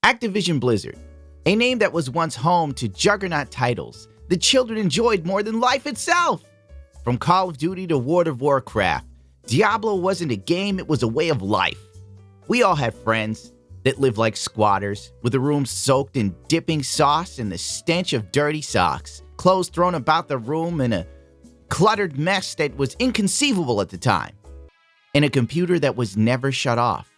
Activision Blizzard, a name that was once home to juggernaut titles the children enjoyed more than life itself. From Call of Duty to World of Warcraft, Diablo wasn't a game, it was a way of life. We all had friends that lived like squatters, with a room soaked in dipping sauce and the stench of dirty socks, clothes thrown about the room in a cluttered mess that was inconceivable at the time, and a computer that was never shut off.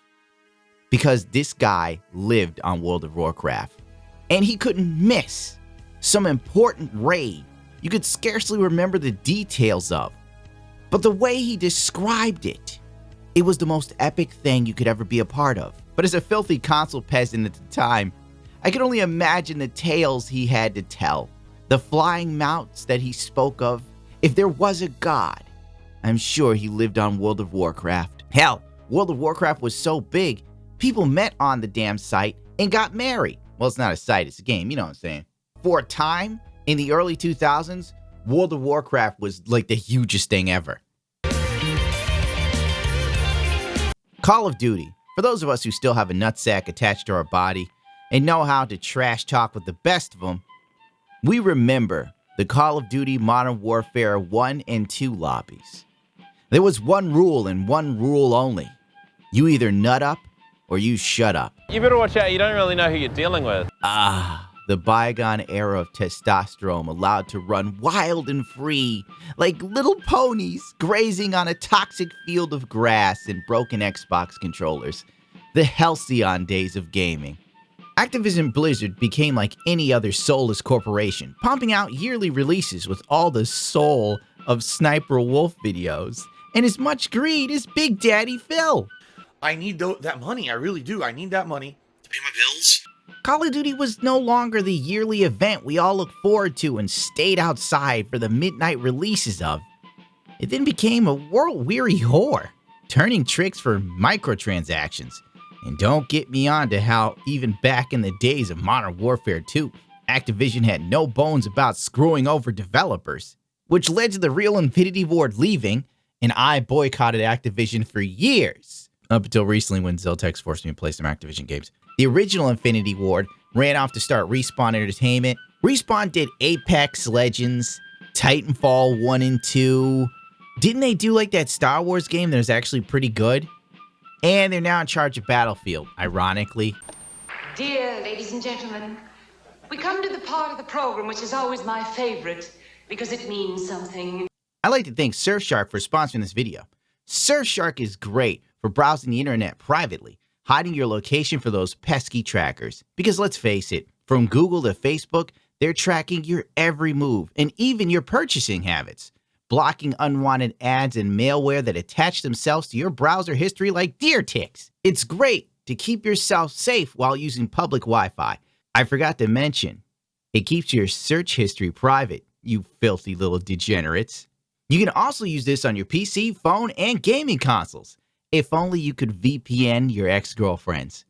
Because this guy lived on World of Warcraft, and he couldn't miss some important raid you could scarcely remember the details of. But the way he described it, it was the most epic thing you could ever be a part of. But as a filthy console peasant at the time, I could only imagine the tales he had to tell, the flying mounts that he spoke of. If there was a god, I'm sure he lived on World of Warcraft. Hell, World of Warcraft was so big, people met on the damn site and got married. Well, it's not a site, it's a game, you know what I'm saying. For a time, in the early 2000s, World of Warcraft was like the hugest thing ever. Call of Duty. For those of us who still have a nutsack attached to our body and know how to trash talk with the best of them, we remember the Call of Duty Modern Warfare 1 and 2 lobbies. There was one rule and one rule only. You either nut up or you shut up. You better watch out, you don't really know who you're dealing with. The bygone era of testosterone allowed to run wild and free, like little ponies grazing on a toxic field of grass and broken Xbox controllers. The halcyon days of gaming. Activision Blizzard became like any other soulless corporation, pumping out yearly releases with all the soul of Sniper Wolf videos, and as much greed as Big Daddy Phil. I need that money, I really do. I need that money to pay my bills. Call of Duty was no longer the yearly event we all looked forward to and stayed outside for the midnight releases of. It then became a world-weary whore, turning tricks for microtransactions. And don't get me on to how even back in the days of Modern Warfare 2, Activision had no bones about screwing over developers, which led to the real Infinity Ward leaving, and I boycotted Activision for years. Up until recently when Ziltex forced me to play some Activision games. The original Infinity Ward ran off to start Respawn Entertainment. Respawn did Apex Legends, Titanfall 1 and 2. Didn't they do like that Star Wars game that was actually pretty good? And they're now in charge of Battlefield, ironically. Dear ladies and gentlemen, we come to the part of the program which is always my favorite because it means something. I'd like to thank Surfshark for sponsoring this video. Surfshark is great for browsing the internet privately, hiding your location for those pesky trackers. Because let's face it, from Google to Facebook, they're tracking your every move and even your purchasing habits, blocking unwanted ads and malware that attach themselves to your browser history like deer ticks. It's great to keep yourself safe while using public Wi-Fi. I forgot to mention, it keeps your search history private, you filthy little degenerates. You can also use this on your PC, phone, and gaming consoles. If only you could VPN your ex-girlfriends.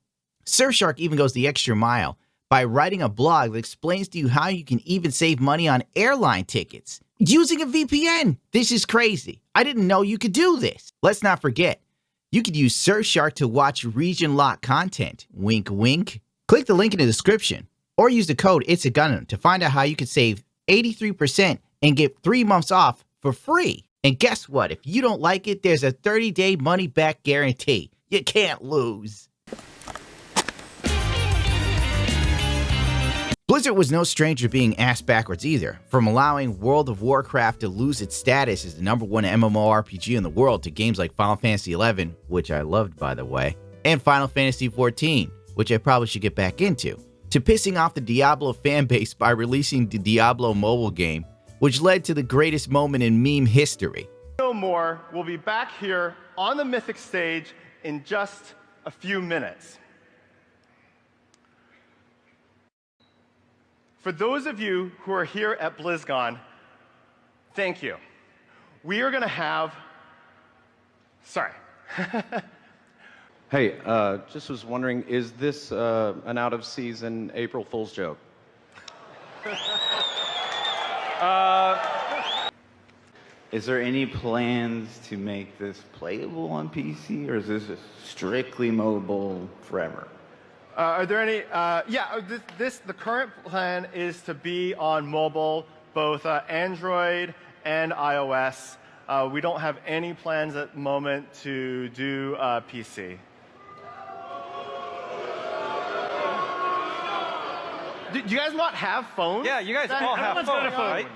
Surfshark even goes the extra mile by writing a blog that explains to you how you can even save money on airline tickets using a VPN. This is crazy. I didn't know you could do this. Let's not forget, you could use Surfshark to watch region-locked content. Wink, wink. Click the link in the description or use the code IT'SAGUNNAM to find out how you can save 83% and get 3 months off for free. And guess what? If you don't like it, there's a 30-day money-back guarantee. You can't lose. Blizzard was no stranger to being ass backwards either, from allowing World of Warcraft to lose its status as the #1 MMORPG in the world to games like Final Fantasy XI, which I loved by the way, and Final Fantasy XIV, which I probably should get back into, to pissing off the Diablo fanbase by releasing the Diablo mobile game, which led to the greatest moment in meme history. No more. We'll be back here on the Mythic stage in just a few minutes. For those of you who are here at BlizzCon, thank you. We are going to have... Sorry. Hey, just was wondering, is this an out-of-season April Fool's joke? Is there any plans to make this playable on PC, or is this strictly mobile forever? Are there any? The current plan is to be on mobile, both Android and iOS. We don't have any plans at the moment to do PC. Do you guys not have phones? Yeah, you guys all have phones, right?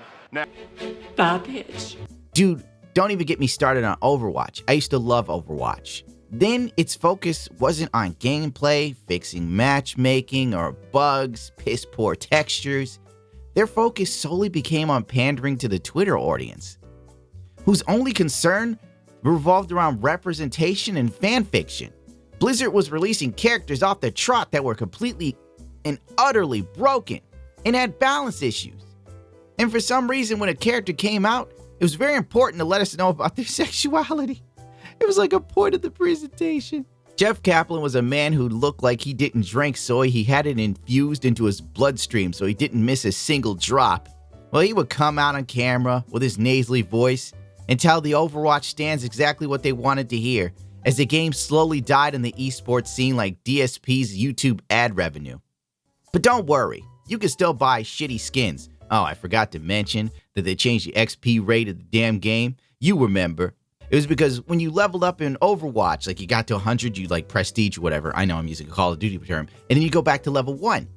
Bitch. Dude, don't even get me started on Overwatch. I used to love Overwatch. Then its focus wasn't on gameplay, fixing matchmaking, or bugs, piss poor textures. Their focus solely became on pandering to the Twitter audience, whose only concern revolved around representation and fanfiction. Blizzard was releasing characters off the trot that were completely and utterly broken and had balance issues. And for some reason, when a character came out, it was very important to let us know about their sexuality. It was like a point of the presentation. Jeff Kaplan was a man who looked like he didn't drink soy. He had it infused into his bloodstream so he didn't miss a single drop. Well, he would come out on camera with his nasally voice and tell the Overwatch stands exactly what they wanted to hear, as the game slowly died in the esports scene like DSP's YouTube ad revenue. But don't worry, you can still buy shitty skins. Oh, I forgot to mention that they changed the XP rate of the damn game. You remember. It was because when you leveled up in Overwatch, like you got to 100, you like prestige or whatever. I know I'm using a Call of Duty term. And then you go back to level 1.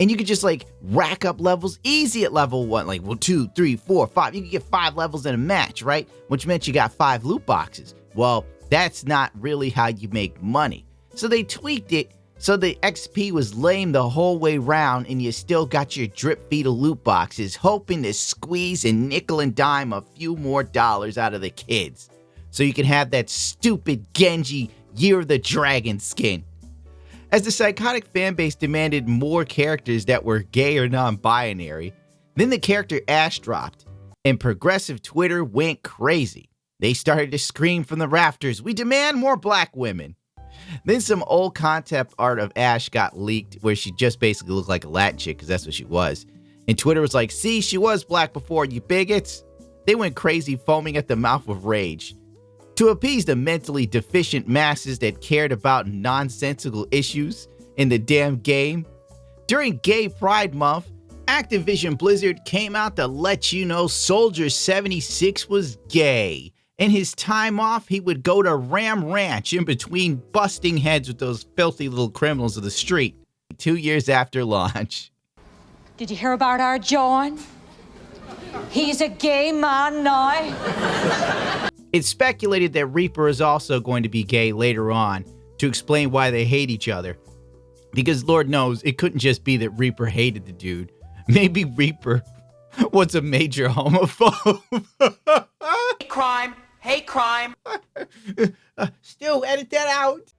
And you could just like rack up levels easy at level 1. Like, well, 2, 3, 4, 5. You could get 5 levels in a match, right? Which meant you got 5 loot boxes. Well, that's not really how you make money. So they tweaked it so the XP was lame the whole way round and you still got your drip feed of loot boxes, hoping to squeeze and nickel and dime a few more dollars out of the kids, so you can have that stupid Genji Year of the Dragon skin. As the psychotic fanbase demanded more characters that were gay or non-binary, then the character Ashe dropped, and progressive Twitter went crazy. They started to scream from the rafters, "We demand more black women." Then some old concept art of Ashe got leaked where she just basically looked like a Latin chick, because that's what she was. And Twitter was like, "See, she was black before, you bigots." They went crazy, foaming at the mouth with rage. To appease the mentally deficient masses that cared about nonsensical issues in the damn game, during Gay Pride Month, Activision Blizzard came out to let you know Soldier 76 was gay. In his time off, he would go to Ram Ranch in between busting heads with those filthy little criminals of the street. 2 years after launch. Did you hear about our John? He's a gay man now. It's speculated that Reaper is also going to be gay later on to explain why they hate each other. Because Lord knows, it couldn't just be that Reaper hated the dude. Maybe Reaper was a major homophobe. Hate crime. Still edit that out.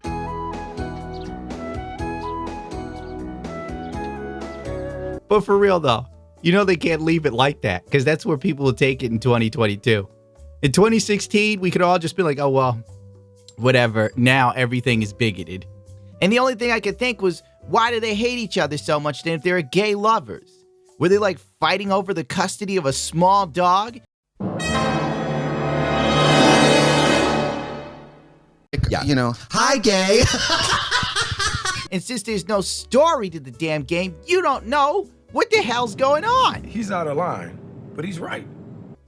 But for real though, you know they can't leave it like that, because that's where people will take it in 2022. In 2016, we could all just be like, oh well, whatever. Now everything is bigoted. And the only thing I could think was, why do they hate each other so much then if they're gay lovers? Were they like fighting over the custody of a small dog? Yeah, you know, hi gay. And since there's no story to the damn game, you don't know what the hell's going on. He's out of line, but he's right.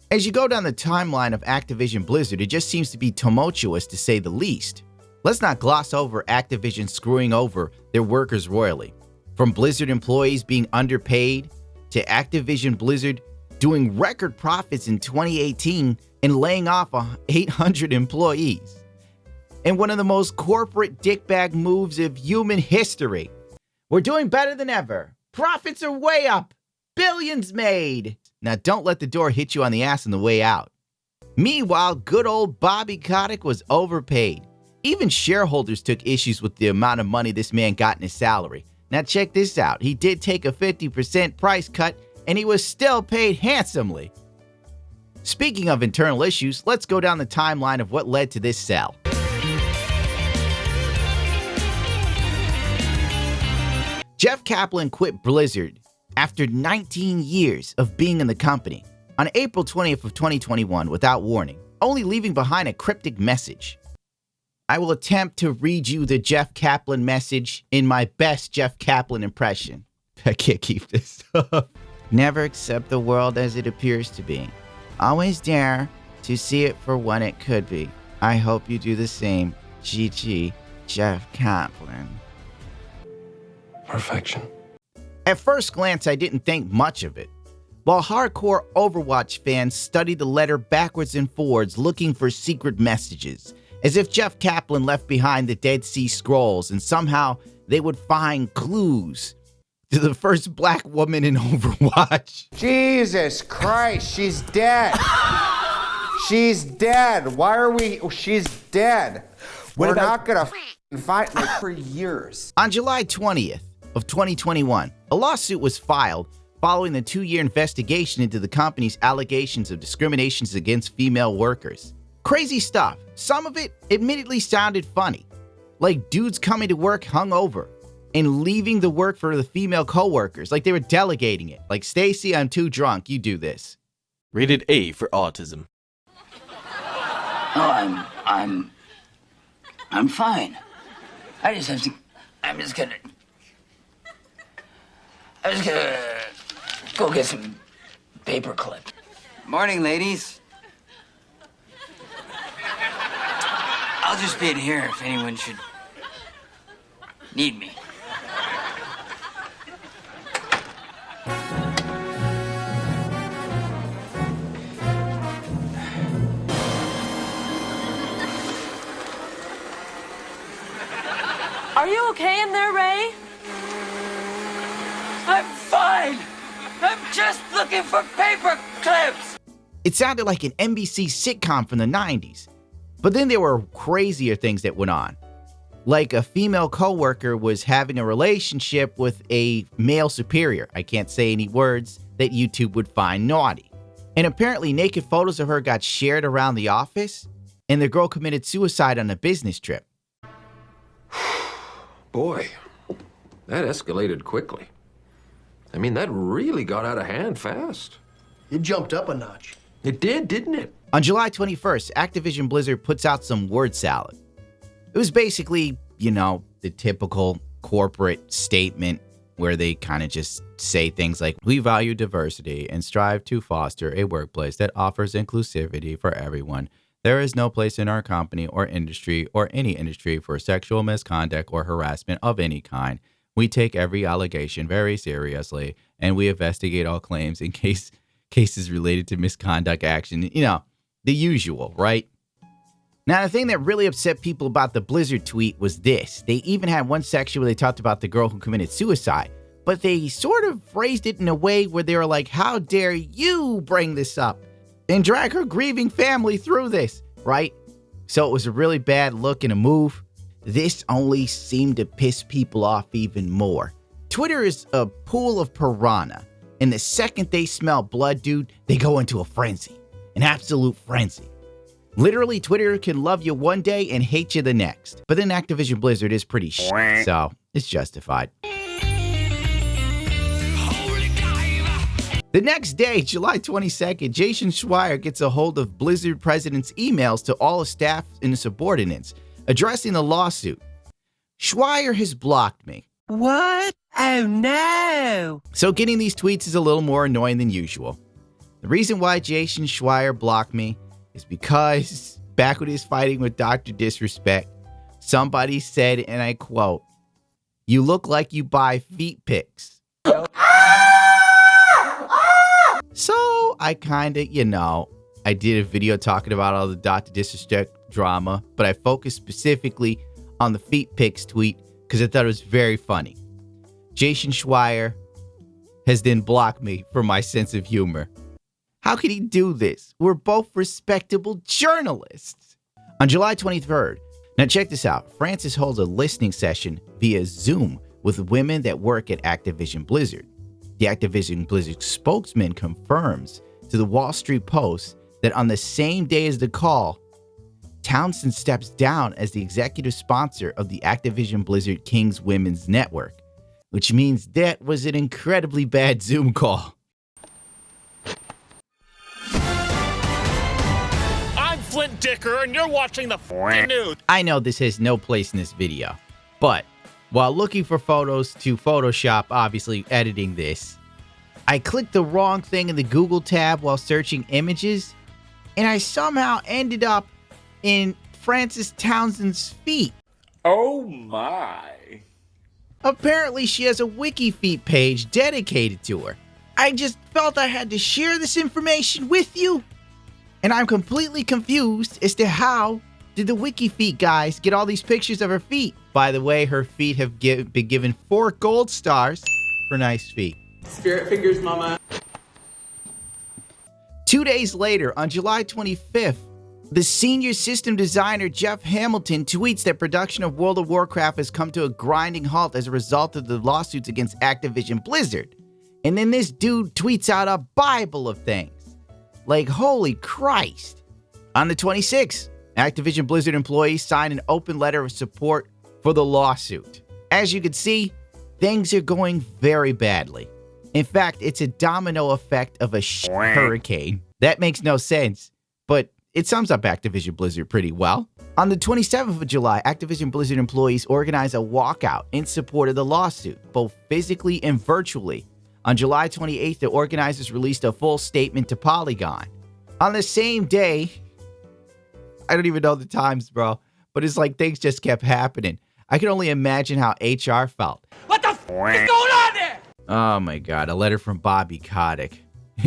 As you go down the timeline of Activision Blizzard, it just seems to be tumultuous to say the least. Let's not gloss over Activision screwing over their workers royally. From Blizzard employees being underpaid, to Activision Blizzard doing record profits in 2018 and laying off 800 employees. And one of the most corporate dickbag moves of human history. We're doing better than ever. Profits are way up. Billions made. Now don't let the door hit you on the ass on the way out. Meanwhile, good old Bobby Kotick was overpaid. Even shareholders took issues with the amount of money this man got in his salary. Now check this out. He did take a 50% price cut, and he was still paid handsomely. Speaking of internal issues, let's go down the timeline of what led to this sell. Jeff Kaplan quit Blizzard after 19 years of being in the company on April 20th of 2021 without warning, only leaving behind a cryptic message. I will attempt to read you the Jeff Kaplan message in my best Jeff Kaplan impression. I can't keep this up. Never accept the world as it appears to be. Always dare to see it for what it could be. I hope you do the same. GG, Jeff Kaplan. Perfection. At first glance, I didn't think much of it. While hardcore Overwatch fans studied the letter backwards and forwards looking for secret messages, as if Jeff Kaplan left behind the Dead Sea Scrolls and somehow they would find clues to the first black woman in Overwatch. Jesus Christ, she's dead. She's dead. Why are we? She's dead. We're not gonna fight like for years. On July 20th of 2021, a lawsuit was filed following the 2-year investigation into the company's allegations of discriminations against female workers. Crazy stuff. Some of it admittedly sounded funny, like dudes coming to work hungover and leaving the work for the female coworkers, like they were delegating it. Like, Stacy, I'm too drunk, you do this. Rated A for autism. Oh, I'm fine. I just have to, I'm just gonna go get some paper clip. Morning, ladies. I'll just be in here if anyone should need me. Are you okay in there, Ray? I'm fine. I'm just looking for paper clips. It sounded like an NBC sitcom from the 90s. But then there were crazier things that went on. Like a female coworker was having a relationship with a male superior. I can't say any words that YouTube would find naughty. And apparently naked photos of her got shared around the office, and the girl committed suicide on a business trip. Boy, that escalated quickly. I mean, that really got out of hand fast. It jumped up a notch. It did, didn't it? On July 21st, Activision Blizzard puts out some word salad. It was basically, you know, the typical corporate statement where they kind of just say things like, we value diversity and strive to foster a workplace that offers inclusivity for everyone. There is no place in our company or industry or any industry for sexual misconduct or harassment of any kind. We take every allegation very seriously, and we investigate all claims in cases related to misconduct action. You know, the usual, right? Now, the thing that really upset people about the Blizzard tweet was this. They even had one section where they talked about the girl who committed suicide, but they sort of phrased it in a way where they were like, how dare you bring this up and drag her grieving family through this, right? So it was a really bad look and a move. This only seemed to piss people off even more. Twitter is a pool of piranha, and the second they smell blood, dude, they go into a frenzy, an absolute frenzy. Literally, Twitter can love you one day and hate you the next. But then Activision Blizzard is pretty shit, so it's justified. The next day, July 22nd, Jason Schreier gets a hold of Blizzard president's emails to all his staff and subordinates, addressing the lawsuit. Schreier has blocked me. What? Oh no! So getting these tweets is a little more annoying than usual. The reason why Jason Schreier blocked me is because back when he was fighting with Dr. Disrespect, somebody said, and I quote, "You look like you buy feet pics." So I kind of, I did a video talking about all the Dr. Disrespect drama, but I focused specifically on the feet pics tweet because I thought it was very funny. Jason Schreier has then blocked me for my sense of humor. How could he do this? We're both respectable journalists. On July 23rd, now check this out, Francis holds a listening session via Zoom with women that work at Activision Blizzard. The Activision Blizzard spokesman confirms to the Wall Street Post that on the same day as the call, Townsend steps down as the executive sponsor of the Activision Blizzard Kings Women's Network, which means that was an incredibly bad Zoom call. Flint Dicker, and you're watching the f***ing news. I know this has no place in this video, but while looking for photos to Photoshop, obviously editing this, I clicked the wrong thing in the Google tab while searching images, and I somehow ended up in Frances Townsend's feet. Oh my. Apparently she has a wiki feet page dedicated to her. I just felt I had to share this information with you, and I'm completely confused as to how did the wiki feet guys get all these pictures of her feet. By the way, her feet have been given 4 gold stars for nice feet. Spirit fingers, mama. 2 days later, on July 25th, the senior system designer Jeff Hamilton tweets that production of World of Warcraft has come to a grinding halt as a result of the lawsuits against Activision Blizzard. And then this dude tweets out a Bible of things. Like, holy Christ. On the 26th, Activision Blizzard employees signed an open letter of support for the lawsuit. As you can see, things are going very badly. In fact, it's a domino effect of a hurricane. That makes no sense, but it sums up Activision Blizzard pretty well. On the 27th of July, Activision Blizzard employees organized a walkout in support of the lawsuit, both physically and virtually. On July 28th, the organizers released a full statement to Polygon. On the same day, I don't even know the times, bro, but it's like things just kept happening. I can only imagine how HR felt. What the f is going on there? Oh my God, a letter from Bobby Kotick.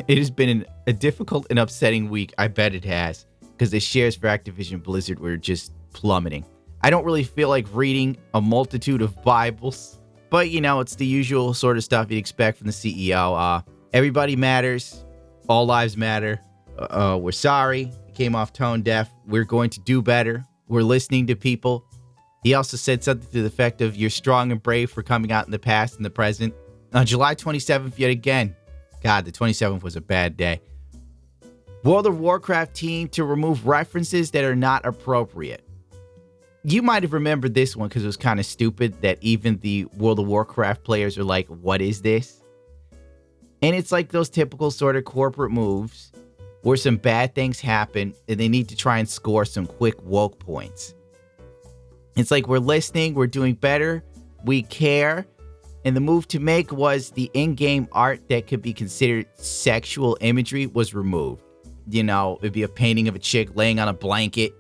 It has been a difficult and upsetting week, I bet it has, because the shares for Activision Blizzard were just plummeting. I don't really feel like reading a multitude of Bibles, but you know, it's the usual sort of stuff you'd expect from the CEO. Everybody matters, all lives matter, we're sorry, it came off tone deaf, we're going to do better, we're listening to people. He also said something to the effect of, you're strong and brave for coming out in the past and the present. On July 27th, yet again, God, the 27th was a bad day. World of Warcraft team to remove references that are not appropriate. You might have remembered this one because it was kind of stupid that even the World of Warcraft players are like, what is this? And it's like those typical sort of corporate moves where some bad things happen and they need to try and score some quick woke points. It's like, we're listening, we're doing better, we care. And the move to make was the in-game art that could be considered sexual imagery was removed. You know, it'd be a painting of a chick laying on a blanket.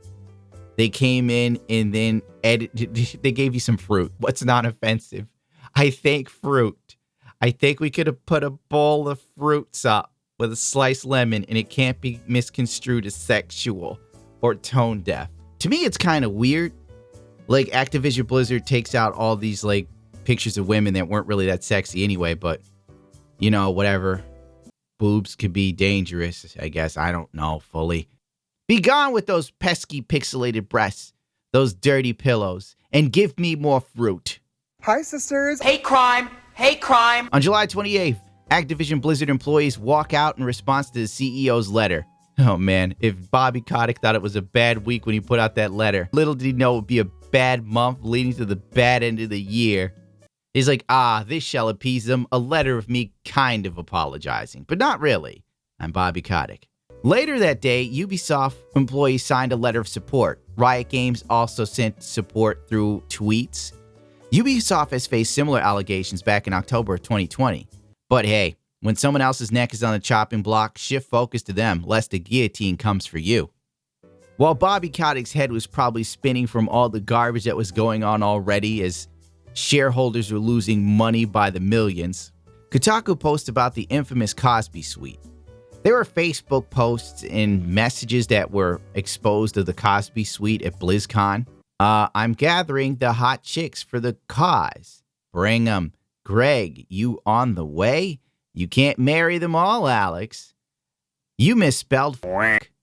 They came in and then they gave you some fruit. What's not offensive? I think fruit. I think we could have put a bowl of fruits up with a sliced lemon and it can't be misconstrued as sexual or tone deaf. To me, it's kind of weird. Like, Activision Blizzard takes out all these, like, pictures of women that weren't really that sexy anyway, but, you know, whatever. Boobs could be dangerous, I guess. I don't know fully. Be gone with those pesky pixelated breasts, those dirty pillows, and give me more fruit. Hi, sisters. Hate crime. Hate crime. On July 28th, Activision Blizzard employees walk out in response to the CEO's letter. Oh man, if Bobby Kotick thought it was a bad week when he put out that letter, little did he know it would be a bad month leading to the bad end of the year. He's like, this shall appease them, a letter of me kind of apologizing, but not really. I'm Bobby Kotick. Later that day, Ubisoft employees signed a letter of support. Riot Games also sent support through tweets. Ubisoft has faced similar allegations back in October of 2020. But hey, when someone else's neck is on the chopping block, shift focus to them, lest the guillotine comes for you. While Bobby Kotick's head was probably spinning from all the garbage that was going on already as shareholders were losing money by the millions, Kotaku posted about the infamous Cosby Suite. There were Facebook posts and messages that were exposed of the Cosby Suite at BlizzCon. I'm gathering the hot chicks for the cause. Bring 'em. Greg, you on the way? You can't marry them all, Alex. You misspelled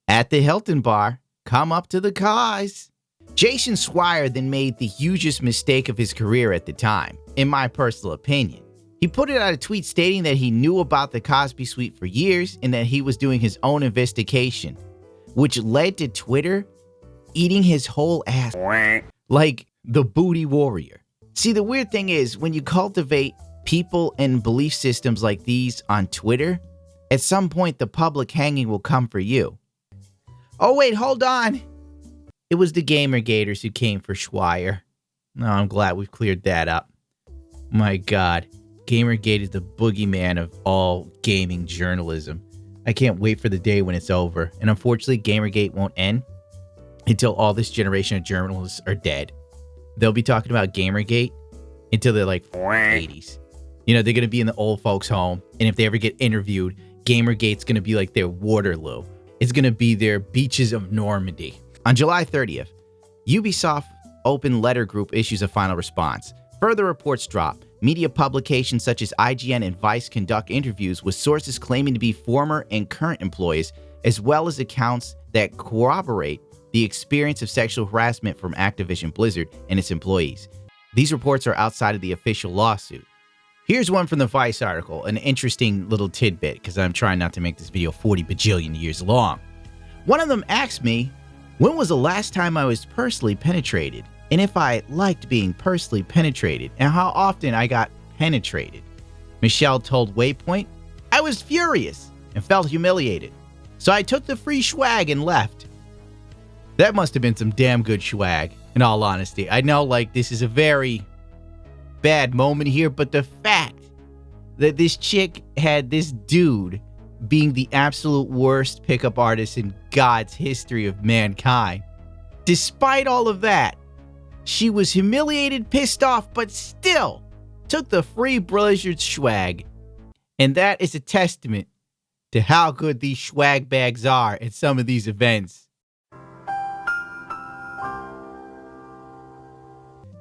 at the Hilton bar. Come up to the cause. Jason Schreier then made the hugest mistake of his career at the time, in my personal opinion. He put out a tweet stating that he knew about the Cosby Suite for years and that he was doing his own investigation, which led to Twitter eating his whole ass like the booty warrior. See, the weird thing is, when you cultivate people and belief systems like these on Twitter, at some point the public hanging will come for you. Oh, wait, hold on. It was the Gamergaters who came for Schreier. No, I'm glad we've cleared that up. My God, Gamergate is the boogeyman of all gaming journalism. I can't wait for the day when it's over. And unfortunately, Gamergate won't end until all this generation of journalists are dead. They'll be talking about Gamergate until they're like 80s. You know, they're going to be in the old folks' home. And if they ever get interviewed, Gamergate's going to be like their Waterloo. It's going to be their beaches of Normandy. On July 30th, Ubisoft Open Letter Group issues a final response. Further reports drop. Media publications such as IGN and Vice conduct interviews with sources claiming to be former and current employees, as well as accounts that corroborate the experience of sexual harassment from Activision Blizzard and its employees. These reports are outside of the official lawsuit. Here's one from the Vice article, an interesting little tidbit, because I'm trying not to make this video 40 bajillion years long. One of them asked me, when was the last time I was personally penetrated? And if I liked being personally penetrated, and how often I got penetrated. Michelle told Waypoint, I was furious and felt humiliated. So I took the free swag and left. That must have been some damn good swag, in all honesty. I know, like, this is a very bad moment here, but the fact that this chick had this dude being the absolute worst pickup artist in God's history of mankind, despite all of that, she was humiliated, pissed off, but still took the free Blizzard swag. And that is a testament to how good these swag bags are at some of these events.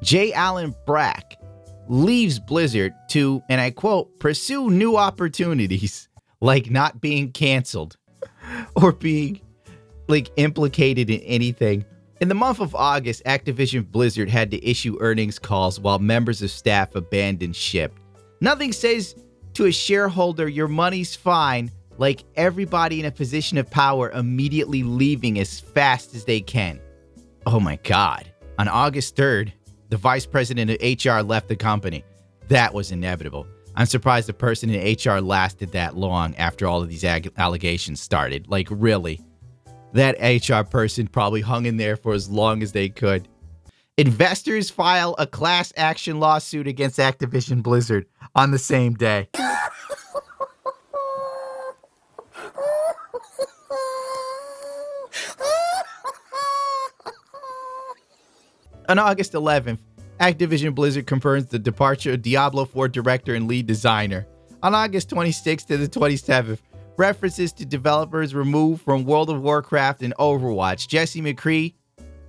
J. Allen Brack leaves Blizzard to, and I quote, pursue new opportunities, like not being canceled or being like implicated in anything. In the month of August, Activision Blizzard had to issue earnings calls while members of staff abandoned ship. Nothing says to a shareholder your money's fine like everybody in a position of power immediately leaving as fast as they can. Oh my God. On August 3rd, the vice president of HR left the company. That was inevitable. I'm surprised the person in HR lasted that long after all of these allegations started. Like, really. That HR person probably hung in there for as long as they could. Investors file a class action lawsuit against Activision Blizzard on the same day. On August 11th, Activision Blizzard confirms the departure of Diablo 4 director and lead designer. On August 26th to the 27th, references to developers removed from World of Warcraft and Overwatch. Jesse McCree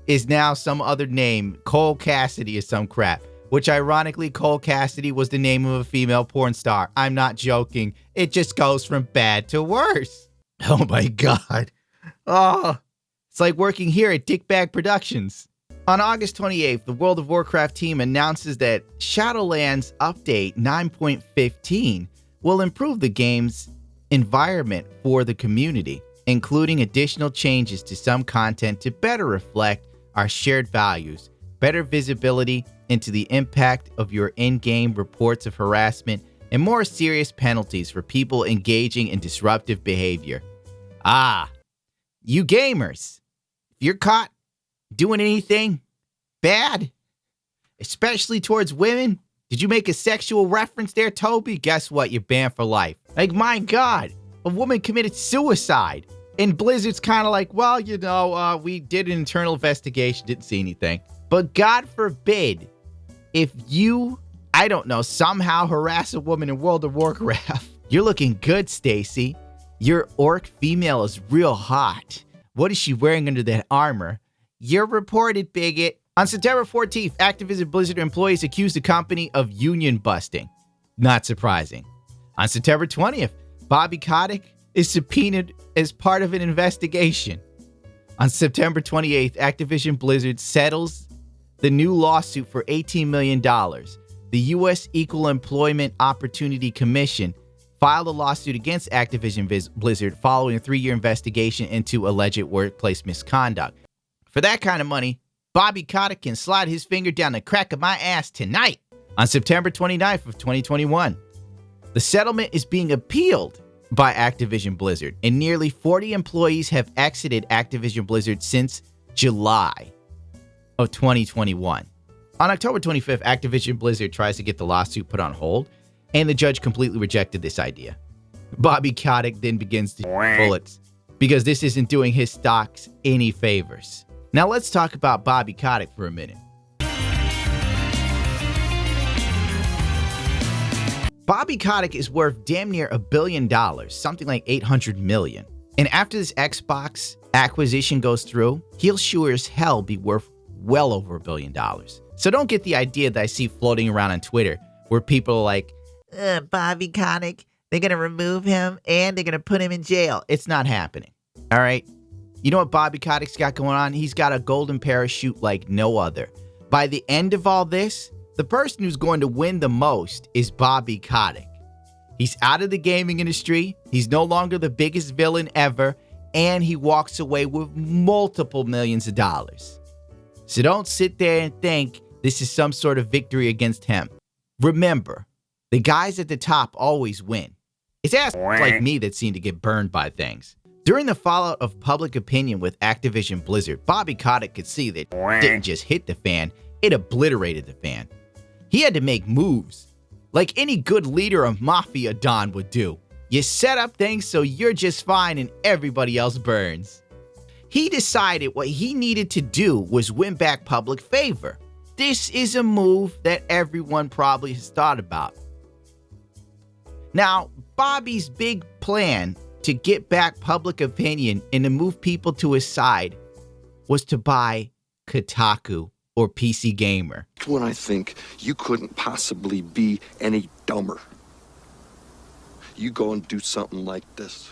is now some other name. Cole Cassidy is some crap. Which ironically, Cole Cassidy was the name of a female porn star. I'm not joking. It just goes from bad to worse. Oh my God. Oh, it's like working here at Dickbag Productions. On August 28th, the World of Warcraft team announces that Shadowlands Update 9.15 will improve the game's environment for the community, including additional changes to some content to better reflect our shared values, better visibility into the impact of your in-game reports of harassment, and more serious penalties for people engaging in disruptive behavior. Ah, you gamers, if you're caught doing anything bad, especially towards women, did you make a sexual reference there, Toby? Guess what? You're banned for life. Like, my God, a woman committed suicide. And Blizzard's kind of like, well, you know, we did an internal investigation, didn't see anything. But God forbid, if you, I don't know, somehow harass a woman in World of Warcraft, you're looking good, Stacy. Your orc female is real hot. What is she wearing under that armor? You're reported, bigot. On September 14th, Activision Blizzard employees accused the company of union busting. Not surprising. On September 20th, Bobby Kotick is subpoenaed as part of an investigation. On September 28th, Activision Blizzard settles the new lawsuit for $18 million. The U.S. Equal Employment Opportunity Commission filed a lawsuit against Activision Blizzard following a 3-year investigation into alleged workplace misconduct. For that kind of money, Bobby Kotick can slide his finger down the crack of my ass tonight. On September 29th of 2021, the settlement is being appealed by Activision Blizzard, and nearly 40 employees have exited Activision Blizzard since July of 2021. On October 25th, Activision Blizzard tries to get the lawsuit put on hold, and the judge completely rejected this idea. Bobby Kotick then begins to shoot bullets because this isn't doing his stocks any favors. Now let's talk about Bobby Kotick for a minute. Bobby Kotick is worth damn near $1 billion, something like $800 million. And after this Xbox acquisition goes through, he'll sure as hell be worth well over $1 billion. So don't get the idea that I see floating around on Twitter where people are like, Bobby Kotick, they're going to remove him and they're going to put him in jail. It's not happening. All right. You know what Bobby Kotick's got going on? He's got a golden parachute like no other. By the end of all this, the person who's going to win the most is Bobby Kotick. He's out of the gaming industry. He's no longer the biggest villain ever. And he walks away with multiple millions of dollars. So don't sit there and think this is some sort of victory against him. Remember, the guys at the top always win. It's assholes like me that seem to get burned by things. During the fallout of public opinion with Activision Blizzard, Bobby Kotick could see that it didn't just hit the fan, it obliterated the fan. He had to make moves, like any good leader of Mafia Don would do. You set up things so you're just fine and everybody else burns. He decided what he needed to do was win back public favor. This is a move that everyone probably has thought about. Now, Bobby's big plan to get back public opinion and to move people to his side was to buy Kotaku or PC Gamer. When I think you couldn't possibly be any dumber, you go and do something like this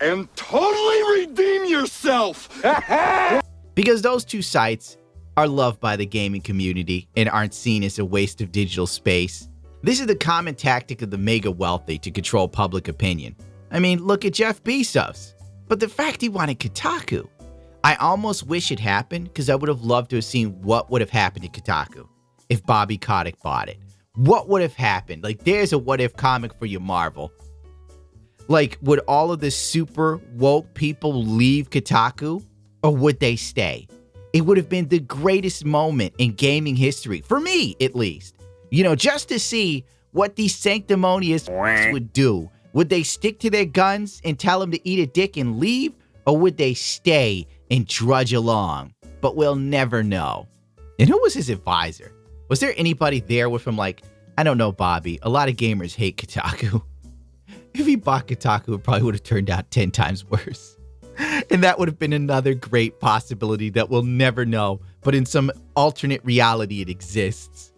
and totally redeem yourself. Because those two sites are loved by the gaming community and aren't seen as a waste of digital space. This is the common tactic of the mega wealthy to control public opinion. I mean, look at Jeff Bezos. But the fact he wanted Kotaku, I almost wish it happened because I would have loved to have seen what would have happened to Kotaku if Bobby Kotick bought it. What would have happened? Like, there's a what if comic for you, Marvel. Like, would all of the super woke people leave Kotaku or would they stay? It would have been the greatest moment in gaming history, for me at least. You know, just to see what these sanctimonious would do. Would they stick to their guns and tell him to eat a dick and leave? Or would they stay and drudge along? But we'll never know. And who was his advisor? Was there anybody there with him like, I don't know, Bobby, a lot of gamers hate Kotaku. If he bought Kotaku, it probably would have turned out 10 times worse. And that would have been another great possibility that we'll never know. But in some alternate reality, it exists.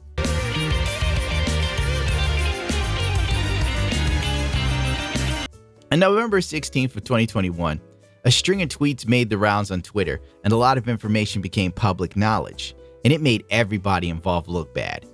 On November 16th of 2021, a string of tweets made the rounds on Twitter, and a lot of information became public knowledge, and it made everybody involved look bad.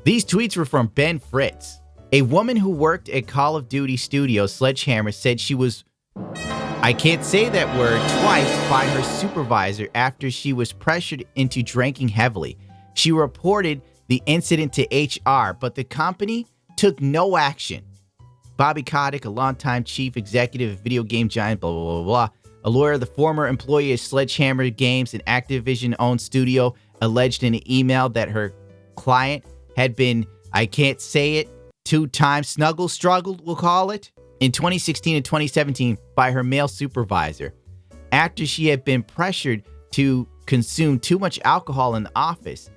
These tweets were from Ben Fritz. A woman who worked at Call of Duty Studio Sledgehammer said she was, I can't say that word, twice by her supervisor after she was pressured into drinking heavily. She reported the incident to HR, but the company took no action. Bobby Kotick, a longtime chief executive of video game giant, blah, blah, blah, blah. A lawyer, the former employee of Sledgehammer Games, an Activision-owned studio, alleged in an email that her client had been, I can't say it, 2 times struggled, we'll call it, in 2016 and 2017 by her male supervisor after she had been pressured to consume too much alcohol in the office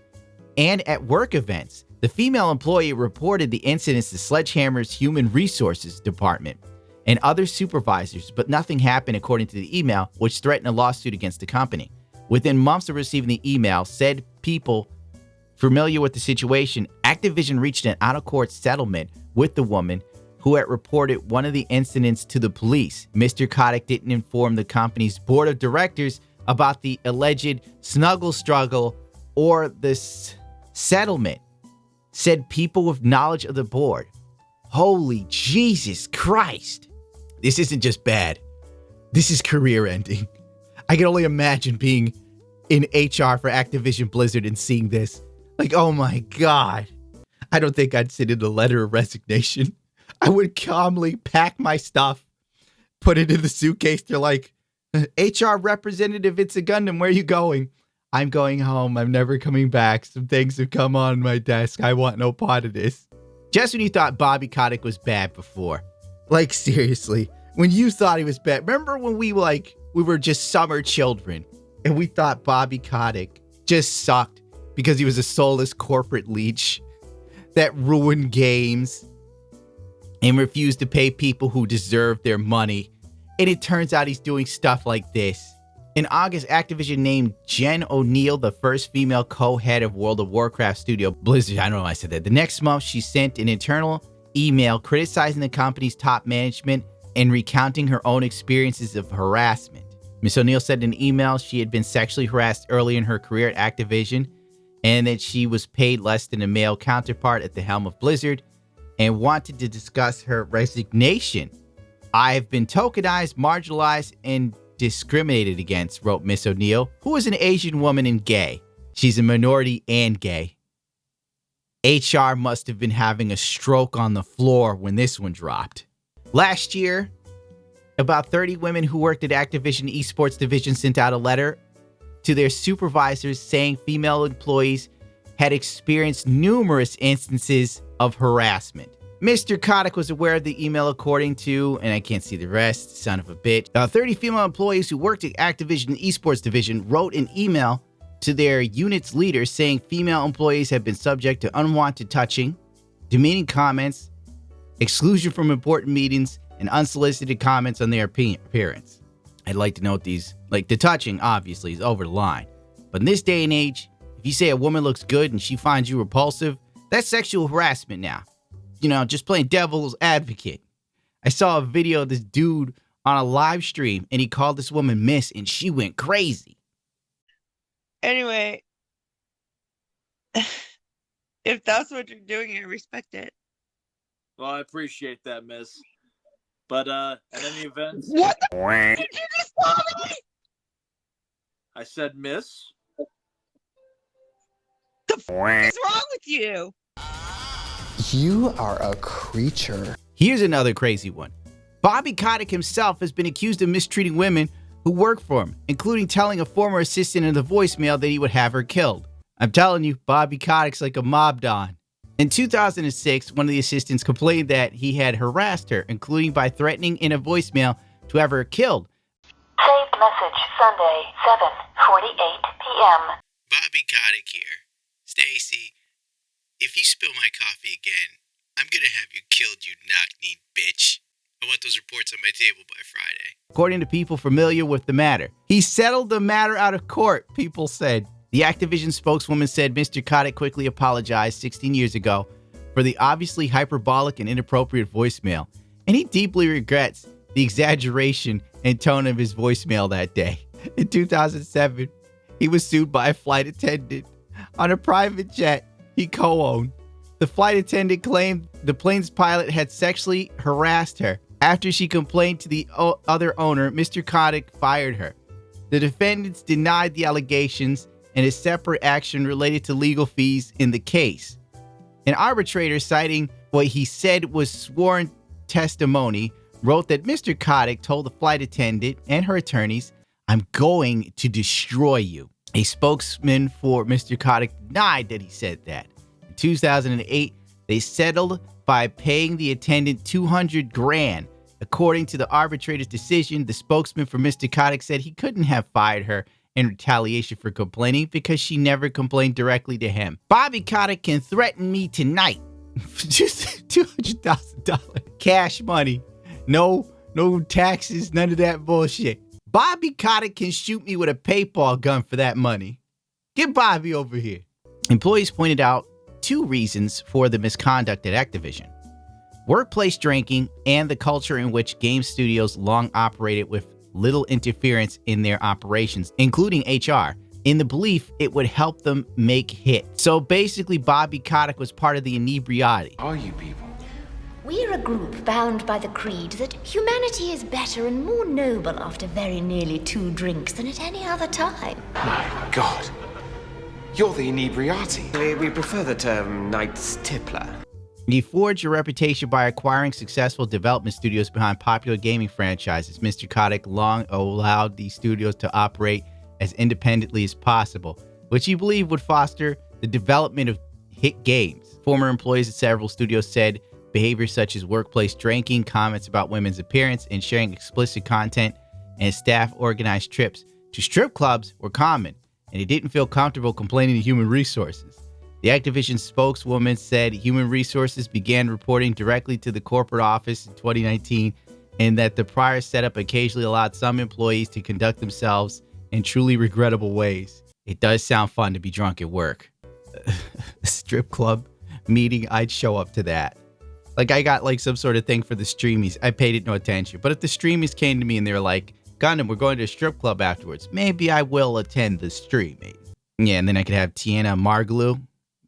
and at work events. The female employee reported the incidents to Sledgehammer's Human Resources Department and other supervisors, but nothing happened according to the email, which threatened a lawsuit against the company. Within months of receiving the email, said people familiar with the situation, Activision reached an out-of-court settlement with the woman who had reported one of the incidents to the police. Mr. Kotick didn't inform the company's board of directors about the alleged snuggle struggle or the settlement, said people with knowledge of the board. Holy Jesus Christ. This isn't just bad. This is career ending. I can only imagine being in HR for Activision Blizzard and seeing this. Like, oh my God. I don't think I'd send in a letter of resignation. I I would calmly pack my stuff, put it in the suitcase. They're like, HR representative, it's a Gundam. Where are you going? I'm going home. I'm never coming back. Some things have come on my desk. I want no part of this. Just when you thought Bobby Kotick was bad before. Like, seriously. When you thought he was bad. Remember when we were just summer children and we thought Bobby Kotick just sucked because he was a soulless corporate leech that ruined games and refused to pay people who deserved their money. And it turns out he's doing stuff like this. In August, Activision named Jen O'Neill the first female co-head of World of Warcraft studio Blizzard. I don't know why I said that. The next month, she sent an internal email criticizing the company's top management and recounting her own experiences of harassment. Ms. O'Neill said in an email she had been sexually harassed early in her career at Activision and that she was paid less than a male counterpart at the helm of Blizzard and wanted to discuss her resignation. I have been tokenized, marginalized, and discriminated against, wrote Miss O'Neill, who is an Asian woman and gay. She's a minority and gay. HR must have been having a stroke on the floor when this one dropped. Last year, about 30 women who worked at Activision Esports Division sent out a letter to their supervisors saying female employees had experienced numerous instances of harassment. Mr. Kotick was aware of the email according to, and I can't see the rest, son of a bitch. 30 female employees who worked at Activision Esports Division wrote an email to their unit's leader saying female employees have been subject to unwanted touching, demeaning comments, exclusion from important meetings, and unsolicited comments on their appearance. I'd like to note these, like the touching obviously is over the line. But in this day and age, if you say a woman looks good and she finds you repulsive, that's sexual harassment now. You know, just playing devil's advocate. I saw a video of this dude on a live stream and he called this woman Miss and she went crazy. Anyway, if that's what you're doing, I respect it. Well, I appreciate that, miss. But, at any event... What the f*** did you just call me? I said miss. The f*** is wrong with you? You are a creature. Here's another crazy one. Bobby Kotick himself has been accused of mistreating women who work for him, including telling a former assistant in the voicemail that he would have her killed. I'm telling you, Bobby Kotick's like a mob don. In 2006, one of the assistants complained that he had harassed her, including by threatening in a voicemail to have her killed. Saved message Sunday, 7:48 p.m. Bobby Kotick here. Stacy, if you spill my coffee again, I'm gonna have you killed, you knock-kneed bitch. I want those reports on my table by Friday. According to people familiar with the matter, he settled the matter out of court, people said. The Activision spokeswoman said Mr. Kotick quickly apologized 16 years ago for the obviously hyperbolic and inappropriate voicemail, and he deeply regrets the exaggeration and tone of his voicemail that day. In 2007, he was sued by a flight attendant on a private jet he co-owned. The flight attendant claimed the plane's pilot had sexually harassed her. After she complained to the other owner, Mr. Kotick fired her. The defendants denied the allegations and a separate action related to legal fees in the case. An arbitrator, citing what he said was sworn testimony, wrote that Mr. Kotick told the flight attendant and her attorneys, "I'm going to destroy you." A spokesman for Mr. Kotick denied that he said that. In 2008, they settled by paying the attendant $200,000. According to the arbitrator's decision, the spokesman for Mr. Kotick said he couldn't have fired her in retaliation for complaining because she never complained directly to him. Bobby Kotick can threaten me tonight. Just $200,000 cash money. No taxes, none of that bullshit. Bobby Kotick can shoot me with a paintball gun for that money. Get Bobby over here. Employees pointed out two reasons for the misconduct at Activision: workplace drinking and the culture in which game studios long operated with little interference in their operations, including HR, in the belief it would help them make hits. So basically, Bobby Kotick was part of the inebriati. Are you people? We're a group bound by the creed that humanity is better and more noble after very nearly 2 drinks than at any other time. My God. You're the inebriati. We prefer the term Knights Tippler. He forged a reputation by acquiring successful development studios behind popular gaming franchises. Mr. Kotick long allowed these studios to operate as independently as possible, which he believed would foster the development of hit games. Former employees at several studios said behaviors such as workplace drinking, comments about women's appearance, and sharing explicit content, and staff-organized trips to strip clubs were common, and he didn't feel comfortable complaining to human resources. The Activision spokeswoman said human resources began reporting directly to the corporate office in 2019, and that the prior setup occasionally allowed some employees to conduct themselves in truly regrettable ways. It does sound fun to be drunk at work. A strip club meeting, I'd show up to that. Like, I got like some sort of thing for the streamies. I paid it no attention. But if the streamies came to me and they were like, Gundam, we're going to a strip club afterwards, maybe I will attend the streaming. Yeah, and then I could have Tiana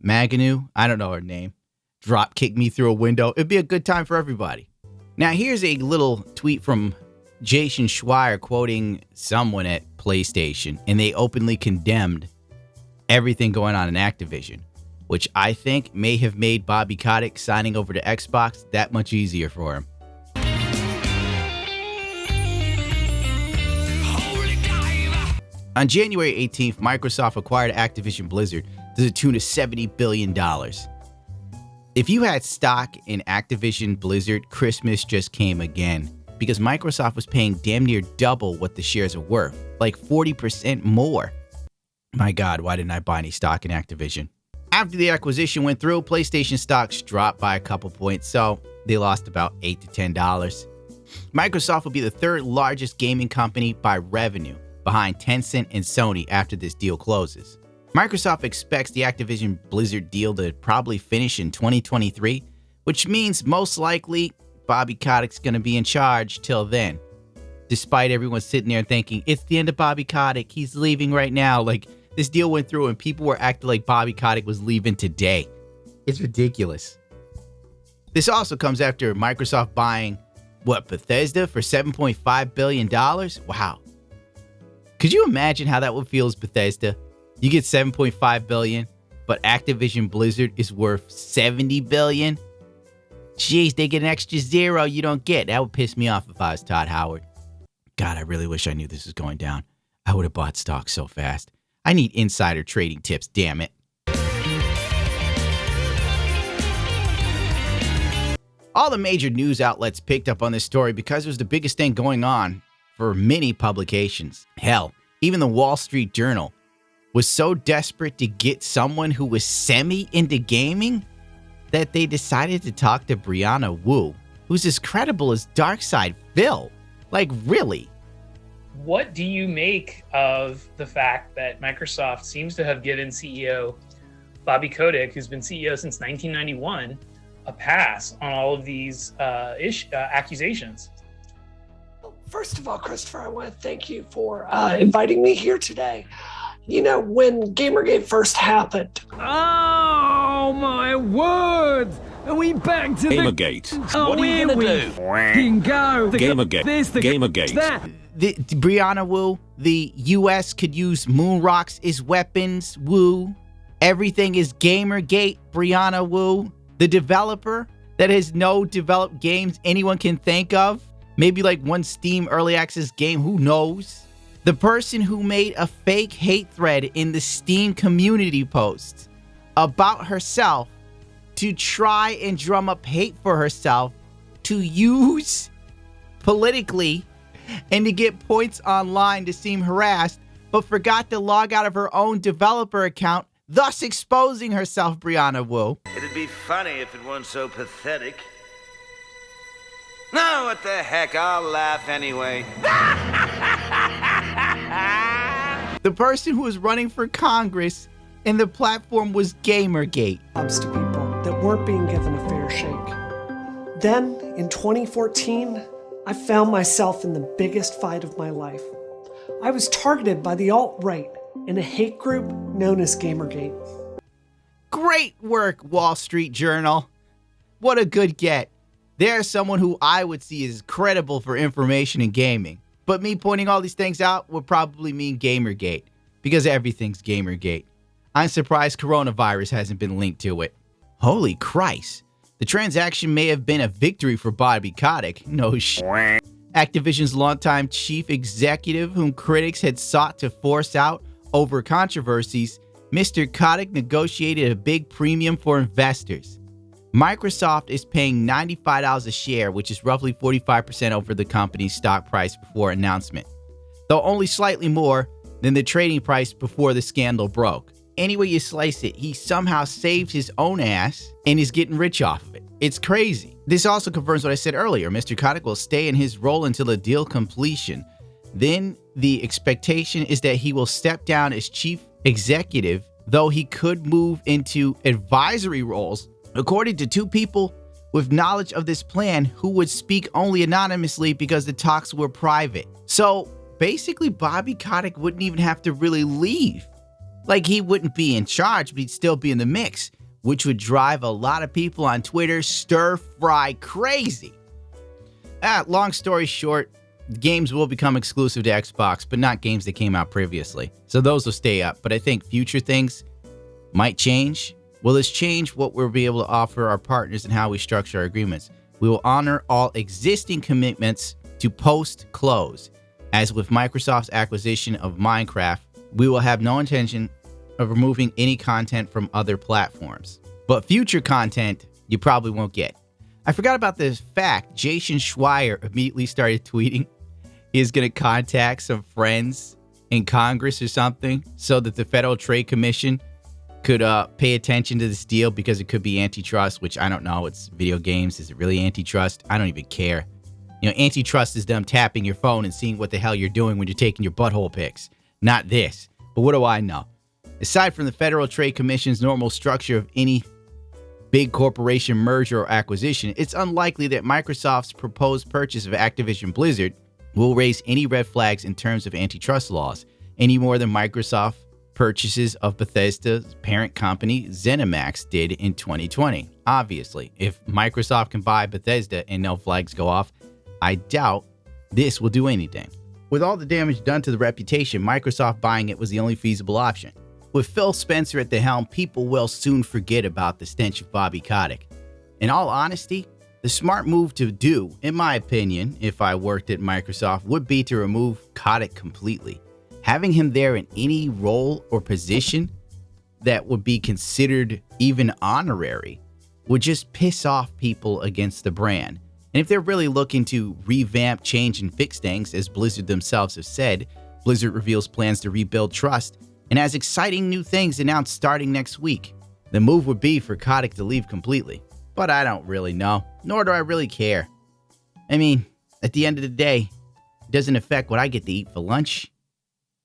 Maganu, I don't know her name, drop kick me through a window. It'd be a good time for everybody. Now, here's a little tweet from Jason Schreier quoting someone at PlayStation, and they openly condemned everything going on in Activision, which I think may have made Bobby Kotick signing over to Xbox that much easier for him. On January 18th, Microsoft acquired Activision Blizzard to the tune of $70 billion. If you had stock in Activision Blizzard, Christmas just came again, because Microsoft was paying damn near double what the shares are worth, like 40% more. My God, why didn't I buy any stock in Activision? After the acquisition went through, PlayStation stocks dropped by a couple points, so they lost about $8 to $10. Microsoft will be the third largest gaming company by revenue, behind Tencent and Sony after this deal closes. Microsoft expects the Activision Blizzard deal to probably finish in 2023, which means most likely Bobby Kotick's going to be in charge till then. Despite everyone sitting there thinking, it's the end of Bobby Kotick, he's leaving right now. Like, this deal went through and people were acting like Bobby Kotick was leaving today. It's ridiculous. This also comes after Microsoft buying, Bethesda for $7.5 billion? Wow. Could you imagine how that would feel as Bethesda? You get $7.5 billion, but Activision Blizzard is worth $70 billion? Jeez, they get an extra zero you don't get. That would piss me off if I was Todd Howard. God, I really wish I knew this was going down. I would have bought stock so fast. I need insider trading tips, damn it. All the major news outlets picked up on this story because it was the biggest thing going on for many publications. Hell, even the Wall Street Journal was so desperate to get someone who was semi into gaming that they decided to talk to Brianna Wu, who's as credible as Darkside Phil. Like, really? What do you make of the fact that Microsoft seems to have given CEO Bobby Kotick, who's been CEO since 1991, a pass on all of these accusations? First of all, Christopher, I want to thank you for inviting me here today. You know, when Gamergate first happened. Oh, my word! Are we back to Gamergate? Oh, what are you going to do? Go. Gamergate. This, Gamergate. That. Brianna Wu, the U.S. could use moon rocks as weapons, Wu. Everything is Gamergate, Brianna Wu. The developer that has no developed games anyone can think of. Maybe like one Steam Early Access game, who knows? The person who made a fake hate thread in the Steam community post about herself to try and drum up hate for herself to use politically and to get points online to seem harassed, but forgot to log out of her own developer account, thus exposing herself, Brianna Wu. It'd be funny if it weren't so pathetic. No, what the heck, I'll laugh anyway. The person who was running for Congress and the platform was Gamergate. To people that weren't being given a fair shake. Then, in 2014, I found myself in the biggest fight of my life. I was targeted by the alt-right in a hate group known as Gamergate. Great work, Wall Street Journal. What a good get. There's someone who I would see as credible for information in gaming. But me pointing all these things out would probably mean Gamergate, because everything's Gamergate. I'm surprised coronavirus hasn't been linked to it. Holy Christ. The transaction may have been a victory for Bobby Kotick. No shit. Activision's longtime chief executive, whom critics had sought to force out over controversies, Mr. Kotick negotiated a big premium for investors. Microsoft is paying $95 a share, which is roughly 45% over the company's stock price before announcement, though only slightly more than the trading price before the scandal broke. Any way you slice it, he somehow saved his own ass and is getting rich off of it. It's crazy. This also confirms what I said earlier. Mr. Kotick will stay in his role until the deal completion. Then the expectation is that he will step down as chief executive, though he could move into advisory roles, according to two people with knowledge of this plan who would speak only anonymously because the talks were private. So basically, Bobby Kotick wouldn't even have to really leave. Like, he wouldn't be in charge, but he'd still be in the mix, which would drive a lot of people on Twitter stir-fry crazy. Long story short, games will become exclusive to Xbox, but not games that came out previously. So those will stay up, but I think future things might change. Will this change what we'll be able to offer our partners and how we structure our agreements? We will honor all existing commitments to post-close. As with Microsoft's acquisition of Minecraft, we will have no intention of removing any content from other platforms. But future content, you probably won't get. I forgot about this fact. Jason Schreier immediately started tweeting he's going to contact some friends in Congress or something so that the Federal Trade Commission could pay attention to this deal because it could be antitrust, which I don't know. It's video games. Is it really antitrust? I don't even care. You know, antitrust is them tapping your phone and seeing what the hell you're doing when you're taking your butthole pics. Not this. But what do I know? Aside from the Federal Trade Commission's normal structure of any big corporation merger or acquisition, it's unlikely that Microsoft's proposed purchase of Activision Blizzard will raise any red flags in terms of antitrust laws, any more than Microsoft purchases of Bethesda's parent company ZeniMax did in 2020. Obviously, if Microsoft can buy Bethesda and no flags go off, I doubt this will do anything. With all the damage done to the reputation, Microsoft buying it was the only feasible option. With Phil Spencer at the helm, people will soon forget about the stench of Bobby Kotick. In all honesty, the smart move to do, in my opinion, if I worked at Microsoft, would be to remove Kotick completely. Having him there in any role or position that would be considered even honorary would just piss off people against the brand. And if they're really looking to revamp, change, and fix things, as Blizzard themselves have said, Blizzard reveals plans to rebuild trust and has exciting new things announced starting next week. The move would be for Kotick to leave completely. But I don't really know, nor do I really care. I mean, at the end of the day, it doesn't affect what I get to eat for lunch.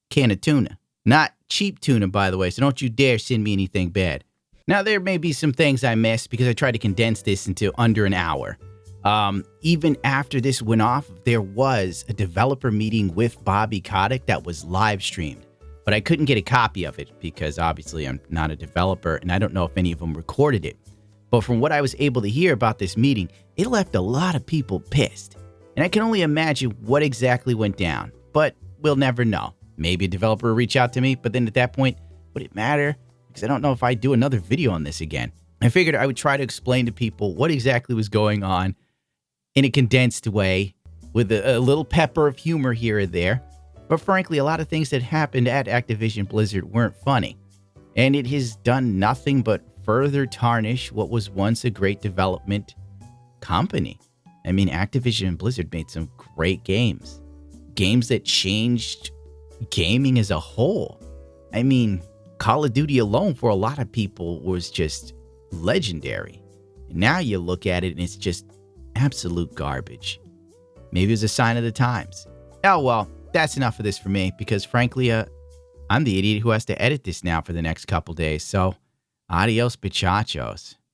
Can of tuna. Not cheap tuna, by the way, so don't you dare send me anything bad. Now, there may be some things I missed because I tried to condense this into under an hour. Even after this went off, there was a developer meeting with Bobby Kotick that was live streamed, but I couldn't get a copy of it because obviously I'm not a developer and I don't know if any of them recorded it. But from what I was able to hear about this meeting, it left a lot of people pissed. And I can only imagine what exactly went down, but we'll never know. Maybe a developer will reach out to me, but then at that point, would it matter? Because I don't know if I'd do another video on this again. I figured I would try to explain to people what exactly was going on in a condensed way with a little pepper of humor here and there. But frankly, a lot of things that happened at Activision Blizzard weren't funny. And it has done nothing but further tarnish what was once a great development company. I mean, Activision Blizzard made some great games. Games that changed gaming as a whole. I mean, Call of Duty alone for a lot of people was just legendary. And now you look at it and it's just absolute garbage. Maybe it's a sign of the times. Oh well, that's enough of this for me because frankly, I'm the idiot who has to edit this now for the next couple days. So, adios, bichachos.